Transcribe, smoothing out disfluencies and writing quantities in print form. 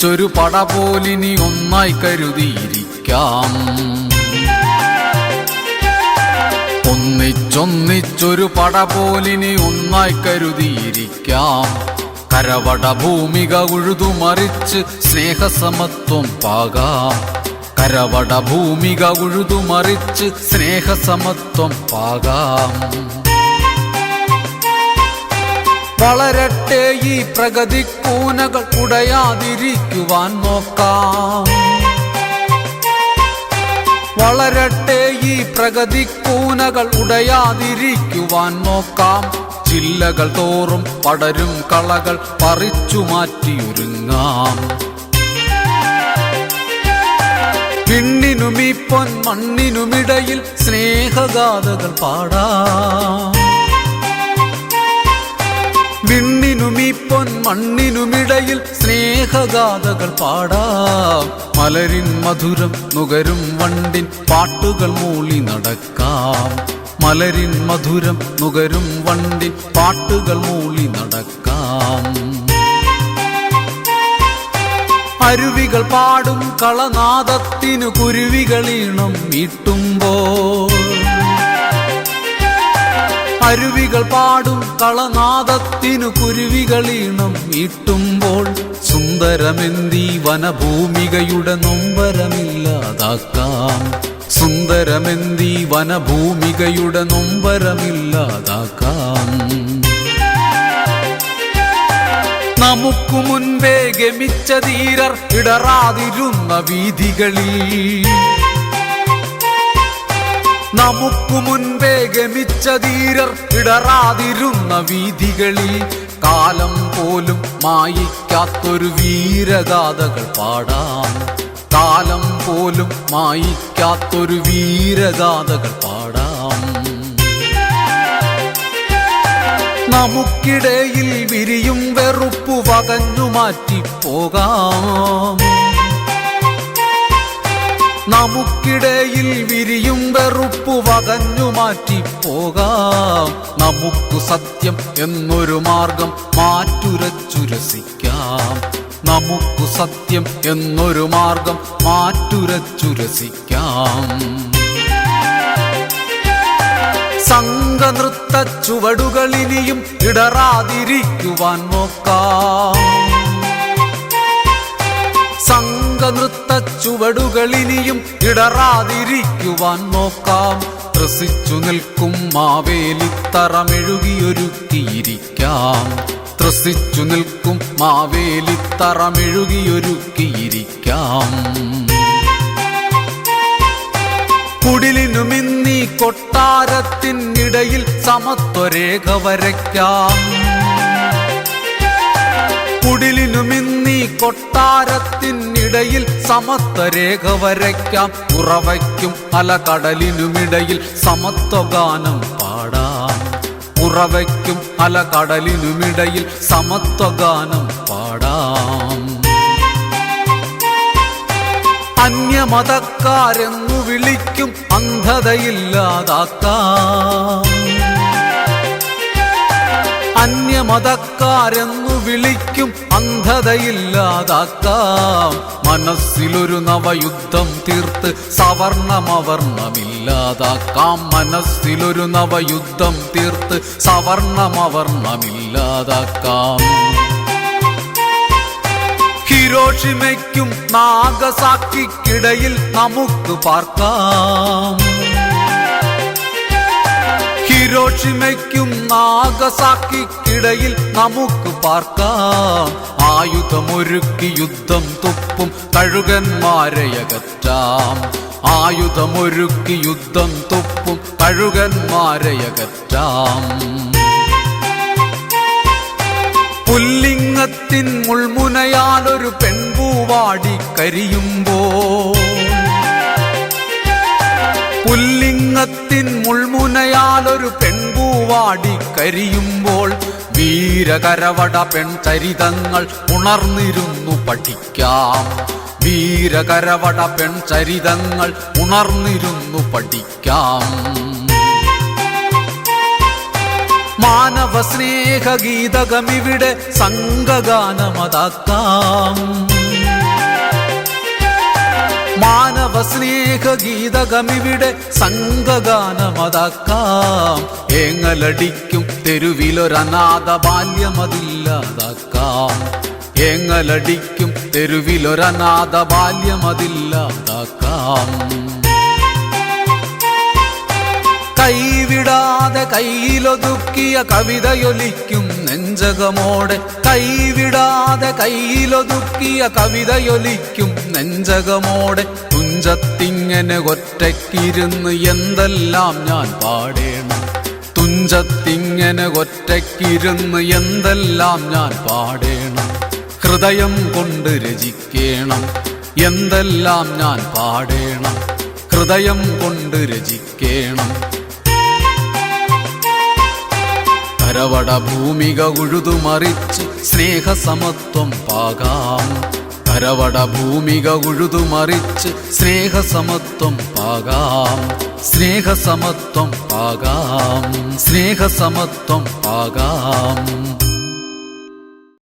ഒന്നിച്ചൊരു പട പോലിനി ഒന്നായി കരുതിയിരിക്കാം. ഒന്നിച്ചൊന്നിച്ചൊരു പട പോലിനി ഒന്നായി കരുതിയിരിക്കാം. കരവട ഭൂമിക ഉഴുതുമറിച്ച് സ്നേഹസമത്വം പാകാം. കരവട ഭൂമിക ഉഴുതുമറിച്ച് സ്നേഹസമത്വം പാകാം. വളരട്ടെ ഈ പ്രഗതിക്കൂനകൾ ഉടയാതിരിക്കുവാൻ നോക്കാം. വളരട്ടെ ഈ പ്രഗതിക്കൂനകൾ ഉടയാതിരിക്കുവാൻ നോക്കാം. ജില്ലകൾ തോറും പടരും കളകൾ പറിച്ചു മാറ്റിയൊരുങ്ങാം. വിണ്ണിനുമീ പൊന്മണ്ണിനുമിടയിൽ സ്നേഹഗാഥകൾ പാടാം. വിണ്ണിനുമീ പൊന്മണ്ണിനുമിടയിൽ സ്നേഹഗാഥകൾ പാടാം. മലരിൻ മധുരം നുകരും വണ്ടിൻ പാട്ടുകൾ മൂളി നടക്കാം. മലരിൻ മധുരം നുകരും വണ്ടിൻ പാട്ടുകൾ മൂളി നടക്കാം. അരുവികൾ പാടും കളനാദത്തിനു കുരുവികളീണം മീട്ടുമ്പോൾ. അരുവികൾ പാടും കളനാദത്തിനു കുരുവികളീണം മീട്ടുമ്പോൾ സുന്ദരമെന്തീ വനഭൂമികയുടെ നൊമ്പരമില്ലാതാക്കാം. സുന്ദരമെന്തീ വനഭൂമികയുടെ നൊമ്പരമില്ലാതാക്കാം. നമുക്കു മുൻപേ ഗമിച്ച ധീരർ ഇടറാതിരുന്ന വീഥികളിൽ. നമുക്കു മുൻപേ ഗമിച്ച ധീരർ ഇടറാതിരുന്ന വീഥികളിൽ കാലം പോലും മായിക്കാത്തൊരു വീരഗാഥകൾ പാടാം. കാലം പോലും മായിക്കാത്തൊരു വീരഗാഥകൾ പാടാം. നമുക്കിടയിൽ വിരിയും വെറുപ്പു വകഞ്ഞു മാറ്റിപ്പോകാം. നമുക്കിടയിൽ വിരിയും വെറുപ്പു വകഞ്ഞു മാറ്റിപ്പോകാം. നമുക്കു സത്യം എന്നൊരു മാർഗം മാറ്റുരച്ചുരസിക്കാം. നമുക്കു സത്യം എന്നൊരു മാർഗം മാറ്റുരച്ചുരസിക്കാം. സംഘനൃത്ത ചുവടുകളിനിയും ഇടറാതിരിക്കുവാൻ നോക്കാം. സംഘനൃത്ത ചുവടുകളിനിയും ഇടറാതിരിക്കുവാൻ നോക്കാം. ത്രസിച്ചു നിൽക്കും മാവേലിത്തറ മെഴുകിയൊരുക്കിയിരിക്കാം. ത്രസിച്ചു നിൽക്കും മാവേലിത്തറ മെഴുകിയൊരുക്കിയിരിക്കാം. കുടിലിനുമിന്നീ കൊട്ടാരത്തിനിടയിൽ സമത്വരേഖ വരയ്ക്കാം. കുടിലിനുമിന്നീ കൊട്ടാരത്തിനിടയിൽ സമത്വരേഖ വരയ്ക്കാം. ഉറവയ്ക്കും അലകടലിനുമിടയിൽ സമത്വഗാനം പാടാം. ഉറവയ്ക്കും അലകടലിനുമിടയിൽ സമത്വഗാനം പാടാം. അന്യമതക്കാരെന്നു വിളിക്കും അന്ധതയില്ലാതാക്കാം. അന്യമതക്കാരെന്നു വിളിക്കും അന്ധതയില്ലാതാക്കാം. മനസ്സിലൊരു നവയുദ്ധം തീർത്ത് സവർണമവർണമില്ലാതാക്കാം. മനസ്സിലൊരു നവയുദ്ധം തീർത്ത് സവർണമവർണമില്ലാതാക്കാം. ഹിരോഷിമയ്ക്കും നാഗസാക്കിക്കിടയിൽ നമുക്ക് പാർക്കാം. ഹിരോഷിമയ്ക്കും നാഗസാക്കിക്കിടയിൽ നമുക്ക് പാർക്കാം. ആയുധമൊരുക്കി യുദ്ധം തുപ്പും കഴുകന്മാരെയകറ്റാം. ആയുധമൊരുക്കി യുദ്ധം തുപ്പും കഴുകന്മാരെയകറ്റാം. പുല്ലിംഗത്തിൻ മുൾമുനയാലൊരു പെൺപൂവാടി കരിയുമ്പോൾ. പുല്ലിംഗത്തിൻ മുൾമുനയാലൊരു പെൺപൂവാടി കരിയുമ്പോൾ വീരകരവട പെൺചരിതങ്ങൾ ഉണർന്നിരുന്നു പഠിക്കാം. വീരകരവട പെൺചരിതങ്ങൾ ഉണർന്നിരുന്നു പഠിക്കാം. മാനവ സ്നേഹഗീതകമിവിടെ സംഘഗാനമതാക്കാം. മാനവ സ്നേഹ ഗീതകമിവിടെ സംഘഗാനമതാക്കാം. ഏങ്ങലടിക്കും തെരുവിലൊരനാഥ ബാല്യമതില്ലാതാക്കാം. ഏങ്ങലടിക്കും തെരുവിലൊരനാഥ ബാല്യമതില്ലാതാക്കാം. കൈവിടാതെ കയ്യിലൊതുക്കിയ കവിതയൊലിക്കും നെഞ്ചകമോടെ. കൈവിടാതെ കയ്യിലൊതുക്കിയ കവിതയൊലിക്കും നെഞ്ചകമോടെ. തുഞ്ചത്തിങ്ങനെ ഒറ്റയ്ക്കിരുന്ന് എന്തെല്ലാം ഞാൻ പാടേണം. തുഞ്ചത്തിങ്ങനെ ഒറ്റയ്ക്കിരുന്ന് എന്തെല്ലാം ഞാൻ പാടേണം. ഹൃദയം കൊണ്ട് രചിക്കേണം എന്തെല്ലാം ഞാൻ പാടേണം. ഹൃദയം കൊണ്ട് രചിക്കേണം. കരവട ഭൂമിക ഉഴുതുമറിച്ച് സ്നേഹസമത്വം പാകാം. കരവട ഭൂമിക ഉഴുതുമറിച്ച് സ്നേഹസമത്വം പാകാം. സ്നേഹസമത്വം പാകാം. സ്നേഹസമത്വം പാകാം.